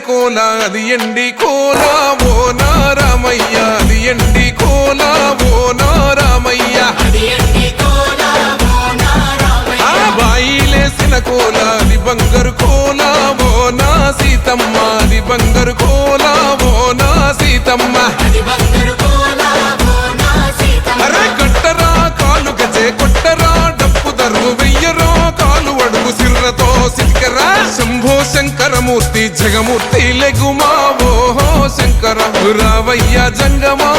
కోల అది ఎండి కోల ఓ నారామయ్య అది ఎండి కోల ఓ నారామయ్య ఆ బాయిలేసిన కోల అది బంగారు కోల ఓ నా సీతమ్మ అది బంగారు కోల ఓ నా సీతమ్మ అరే కట్టరా కాలు గజే కొట్టరా డప్పు దరువు వెయ్యరో కాలు అడుగు సిర్రతో సిటికరా శంభో శంకరమూర్తి జగమూర్తి లెగుమా ఓహో శంకర రావయ్య జంగమా